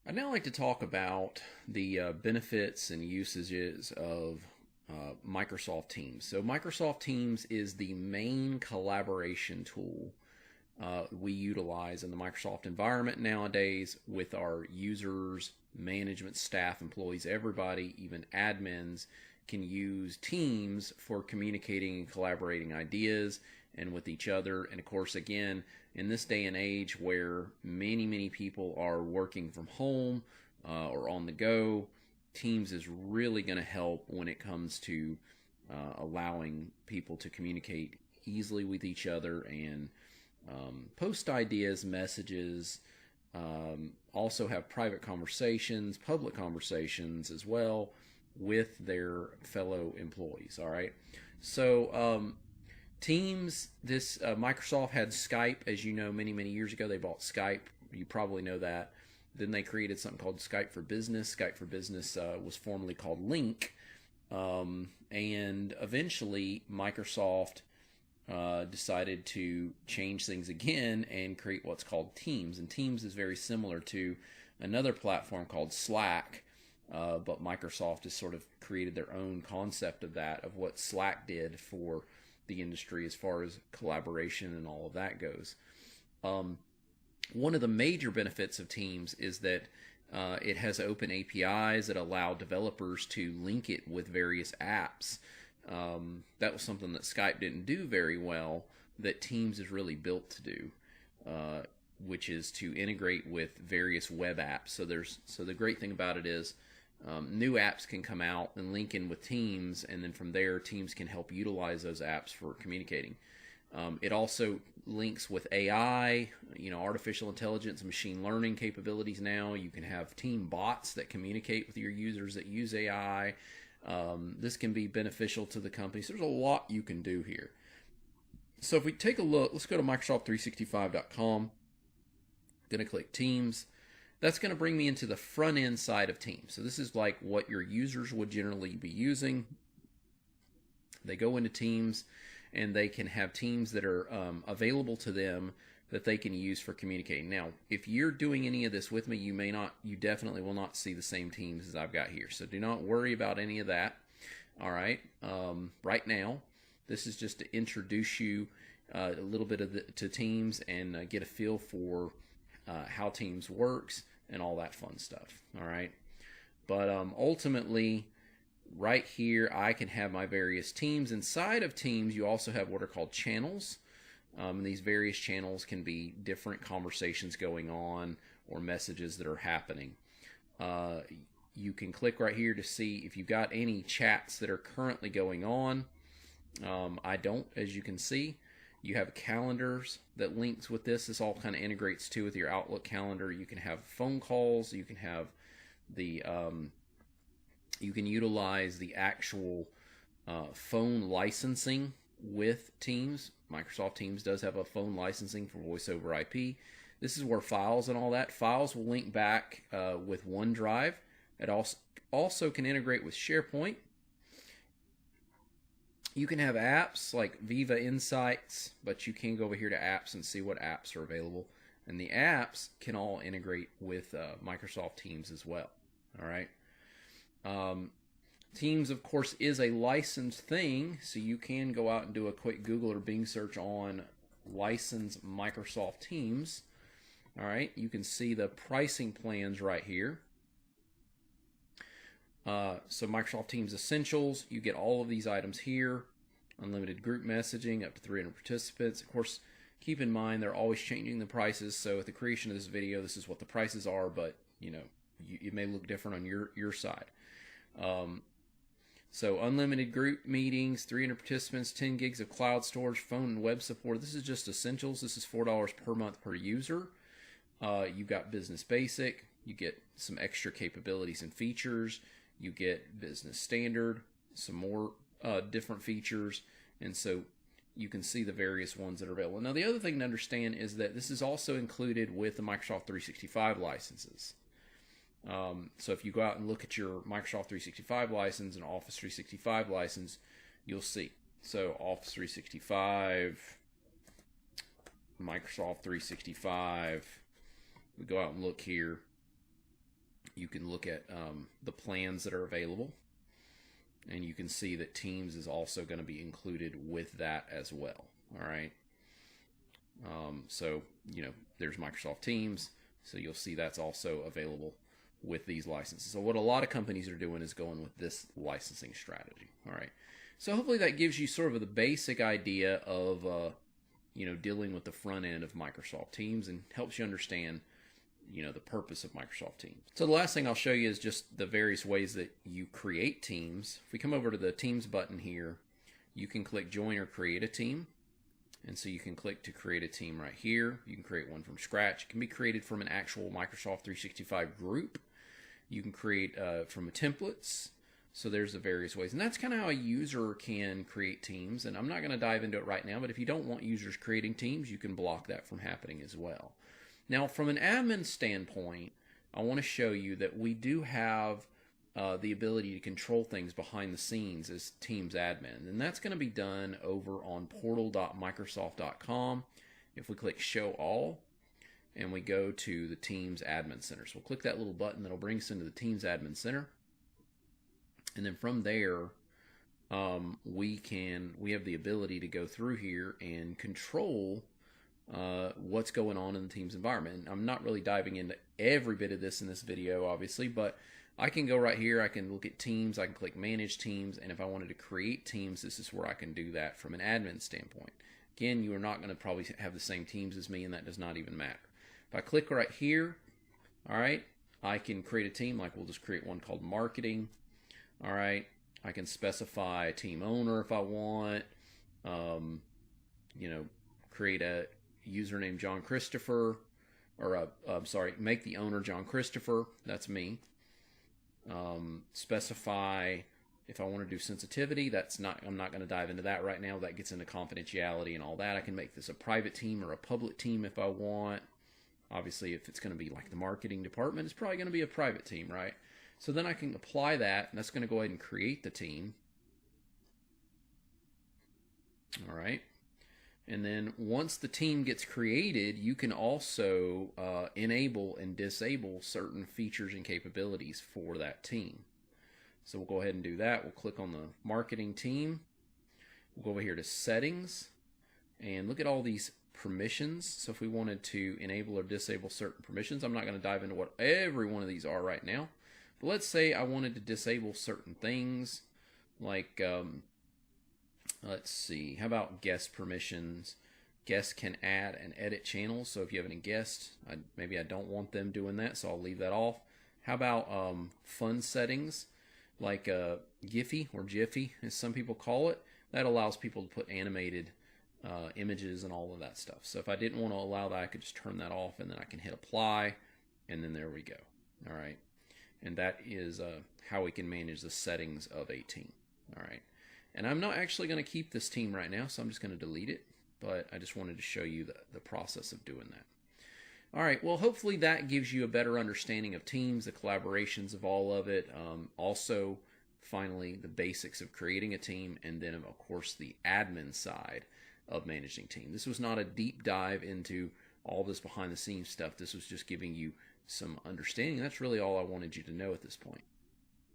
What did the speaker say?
I'd now like to talk about the benefits and usages of Microsoft Teams. So, Microsoft Teams is the main collaboration tool we utilize in the Microsoft environment nowadays with our users, management, staff, employees, everybody, even admins can use Teams for communicating and collaborating ideas and with each other. And of course, again, in this day and age where many people are working from home or on the go, Teams is really going to help when it comes to allowing people to communicate easily with each other and post ideas, messages, also have private conversations, public conversations as well with their fellow employees. All right. So, Teams, this Microsoft had Skype, as you know, many years ago. They bought Skype. You probably know that. Then they created something called Skype for Business. Skype for Business was formerly called Link. And eventually, Microsoft decided to change things again and create what's called Teams. And Teams is very similar to another platform called Slack, but Microsoft has sort of created their own concept of that, of what Slack did for the industry as far as collaboration and all of that goes. One of the major benefits of Teams is that it has open APIs that allow developers to link it with various apps. That was something that Skype didn't do very well, that Teams is really built to do, which is to integrate with various web apps. So the great thing about it is new apps can come out and link in with Teams, and then from there, Teams can help utilize those apps for communicating. It also links with AI, artificial intelligence and machine learning capabilities now. You can have team bots that communicate with your users that use AI. This can be beneficial to the company. So there's a lot you can do here. So if we take a look, let's go to Microsoft365.com. Going to click Teams. That's going to bring me into the front end side of Teams. So this is like what your users would generally be using. They go into Teams and they can have teams that are available to them that they can use for communicating. Now, if you're doing any of this with me, you definitely will not see the same teams as I've got here. So do not worry about any of that. All right. Right now, this is just to introduce you a little bit to Teams and get a feel for how Teams works and all that fun stuff. All right. But ultimately, right here, I can have my various teams. Inside of Teams, you also have what are called channels. These various channels can be different conversations going on or messages that are happening. You can click right here to see if you've got any chats that are currently going on. I don't, as you can see. You have calendars that links with this. This all kind of integrates too with your Outlook calendar. You can have phone calls. You can have the you can utilize the actual phone licensing with Teams. Microsoft Teams does have a phone licensing for voice over IP. This is where files and all that. Files will link back with OneDrive. It also can integrate with SharePoint. You can have apps like Viva Insights, but you can go over here to apps and see what apps are available. And the apps can all integrate with Microsoft Teams as well. All right. Teams, of course, is a licensed thing, so you can go out and do a quick Google or Bing search on license Microsoft Teams. All right. You can see the pricing plans right here. So Microsoft Teams Essentials, you get all of these items here. Unlimited group messaging, up to 300 participants. Of course, keep in mind they're always changing the prices. So at the creation of this video, this is what the prices are, but it may look different on your side. So unlimited group meetings, 300 participants, 10 gigs of cloud storage, phone and web support. This is just Essentials. This is $4 per month per user. You've got Business Basic. You get some extra capabilities and features. You get Business Standard, some more different features, and so you can see the various ones that are available. Now, the other thing to understand is that this is also included with the Microsoft 365 licenses. So if you go out and look at your Microsoft 365 license and Office 365 license, you'll see. So Office 365, Microsoft 365, we go out and look here. You can look at the plans that are available, and you can see that Teams is also going to be included with that as well. All right. So, there's Microsoft Teams. So you'll see that's also available with these licenses. So what a lot of companies are doing is going with this licensing strategy. All right. So hopefully that gives you sort of the basic idea of, dealing with the front end of Microsoft Teams and helps you understand, the purpose of Microsoft Teams. So the last thing I'll show you is just the various ways that you create teams. If we come over to the Teams button here, you can click Join or Create a Team. And so you can click to create a team right here. You can create one from scratch. It can be created from an actual Microsoft 365 group. You can create from templates. So there's the various ways. And that's kind of how a user can create teams. And I'm not going to dive into it right now, but if you don't want users creating teams, you can block that from happening as well. Now, from an admin standpoint, I want to show you that we do have the ability to control things behind the scenes as Teams admin. And that's going to be done over on portal.microsoft.com. If we click Show All, and we go to the Teams Admin Center. So we'll click that little button that'll bring us into the Teams Admin Center. And then from there, we have the ability to go through here and control what's going on in the Teams environment. And I'm not really diving into every bit of this in this video, obviously, but I can go right here, I can look at Teams, I can click Manage Teams, and if I wanted to create teams, this is where I can do that from an admin standpoint. Again, you are not going to probably have the same teams as me, and that does not even matter. If I click right here, all right, I can create a team, like we'll just create one called Marketing. All right, I can specify a team owner if I want, create a user named John Christopher, or make the owner John Christopher, that's me. Specify if I want to do sensitivity. I'm not going to dive into that right now. That gets into confidentiality and all that. I can make this a private team or a public team if I want. Obviously, if it's going to be like the marketing department, it's probably going to be a private team, right? So then I can apply that, and that's going to go ahead and create the team. All right. And then once the team gets created, you can also enable and disable certain features and capabilities for that team. So we'll go ahead and do that. We'll click on the marketing team. We'll go over here to settings and look at all these permissions. So if we wanted to enable or disable certain permissions, I'm not going to dive into what every one of these are right now. But let's say I wanted to disable certain things like let's see, how about guest permissions? Guests can add and edit channels. So if you have any guests, maybe I don't want them doing that, so I'll leave that off. How about fun settings, like Giphy or Jiffy, as some people call it? That allows people to put animated images and all of that stuff. So if I didn't want to allow that, I could just turn that off, and then I can hit apply, and then there we go. All right. And that is how we can manage the settings of a team. All right. And I'm not actually going to keep this team right now, so I'm just going to delete it. But I just wanted to show you the process of doing that. All right, well, hopefully that gives you a better understanding of Teams, the collaborations of all of it. Also, finally, the basics of creating a team, and then, of course, the admin side of managing team. This was not a deep dive into all this behind-the-scenes stuff. This was just giving you some understanding. That's really all I wanted you to know at this point.